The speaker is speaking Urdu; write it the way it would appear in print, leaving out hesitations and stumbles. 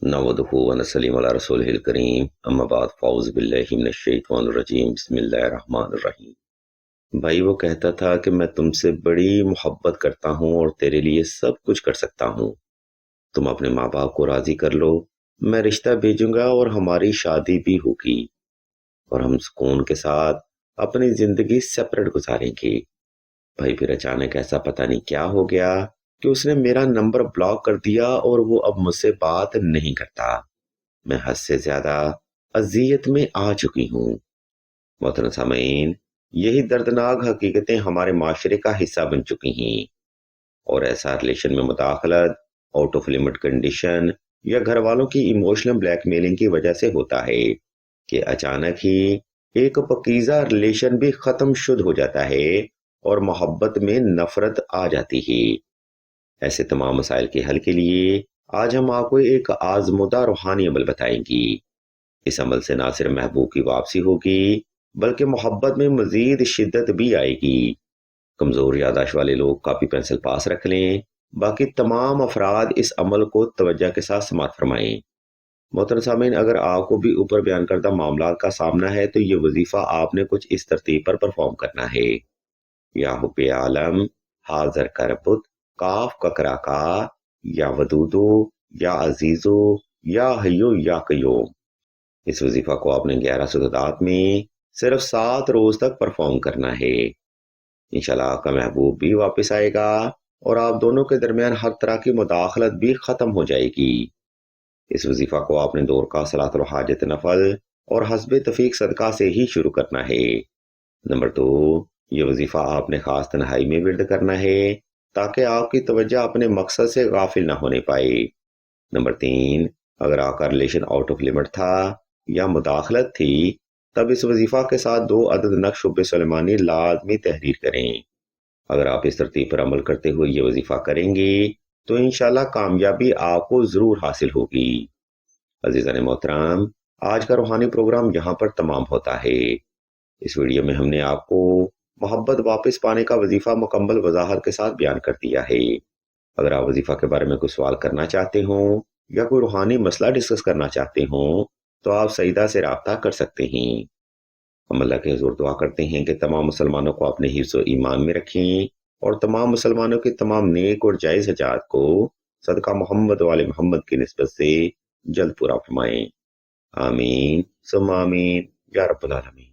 نحمدہ و نصلی علی رسولہ الکریم اما بعد فاعوذ باللہ من الشیطان الرجیم بسم اللہ الرحمن الرحیم۔ بھائی وہ کہتا تھا کہ میں تم سے بڑی محبت کرتا ہوں اور تیرے لیے سب کچھ کر سکتا ہوں، تم اپنے ماں باپ کو راضی کر لو، میں رشتہ بھیجوں گا اور ہماری شادی بھی ہوگی اور ہم سکون کے ساتھ اپنی زندگی سیپریٹ گزاریں گے۔ بھائی پھر اچانک ایسا پتہ نہیں کیا ہو گیا کہ اس نے میرا نمبر بلاک کر دیا اور وہ اب مجھ سے بات نہیں کرتا۔ میں حد سے زیادہ اذیت میں آ چکی ہوں۔ محترم سامعین، یہی دردناک حقیقتیں ہمارے معاشرے کا حصہ بن چکی ہیں، اور ایسا ریلیشن میں مداخلت، آؤٹ آف لمٹ کنڈیشن یا گھر والوں کی ایموشنل بلیک میلنگ کی وجہ سے ہوتا ہے کہ اچانک ہی ایک پاکیزہ ریلیشن بھی ختم شد ہو جاتا ہے اور محبت میں نفرت آ جاتی ہے۔ ایسے تمام مسائل کے حل کے لیے آج ہم آپ کو ایک آزمودہ روحانی عمل بتائیں گی۔ اس عمل سے نہ صرف محبوب کی واپسی ہوگی بلکہ محبت میں مزید شدت بھی آئے گی۔ کمزور یادداشت والے لوگ کاپی پینسل پاس رکھ لیں، باقی تمام افراد اس عمل کو توجہ کے ساتھ سماعت فرمائیں۔ محترم سامعین، اگر آپ کو بھی اوپر بیان کردہ معاملات کا سامنا ہے تو یہ وظیفہ آپ نے کچھ اس ترتیب پر پرفارم کرنا ہے۔ یا حب عالم، حاضر کربت، کاف ککرا کا، یا ودودو، یا عزیزو، یا حیو یا قیوم۔ اس وظیفہ کو آپ نے 11 سدودات میں صرف 7 روز تک پرفارم کرنا ہے۔ انشاءاللہ آپ کا محبوب بھی واپس آئے گا اور آپ دونوں کے درمیان ہر طرح کی مداخلت بھی ختم ہو جائے گی۔ اس وظیفہ کو آپ نے 2 رکعت صلاۃ الحاجت نفل اور حسب تفیق صدقہ سے ہی شروع کرنا ہے۔ نمبر 2، یہ وظیفہ آپ نے خاص تنہائی میں ورد کرنا ہے تاکہ آپ کی توجہ اپنے مقصد سے غافل نہ ہونے پائے۔ نمبر 3، اگر آپ کا ریلیشن آؤٹ آف لمٹ تھا یا مداخلت تھی تب اس وظیفہ کے ساتھ 2 عدد نقش حب سلیمانی لازمی تحریر کریں۔ اگر آپ اس ترتیب پر عمل کرتے ہوئے یہ وظیفہ کریں گے تو انشاءاللہ کامیابی آپ کو ضرور حاصل ہوگی۔ عزیزان محترم، آج کا روحانی پروگرام یہاں پر تمام ہوتا ہے۔ اس ویڈیو میں ہم نے آپ کو محبت واپس پانے کا وظیفہ مکمل وضاحت کے ساتھ بیان کر دیا ہے۔ اگر آپ وظیفہ کے بارے میں کوئی سوال کرنا چاہتے ہوں یا کوئی روحانی مسئلہ ڈسکس کرنا چاہتے ہوں تو آپ سیدہ سے رابطہ کر سکتے ہیں۔ ہم اللہ کے حضور دعا کرتے ہیں کہ تمام مسلمانوں کو اپنے حفظ و ایمان میں رکھیں اور تمام مسلمانوں کی تمام نیک اور جائز حاجات کو صدقہ محمد و آل محمد کی نسبت سے جلد پورا فرمائیں۔ آمین ثم آمین یا رب العالمین۔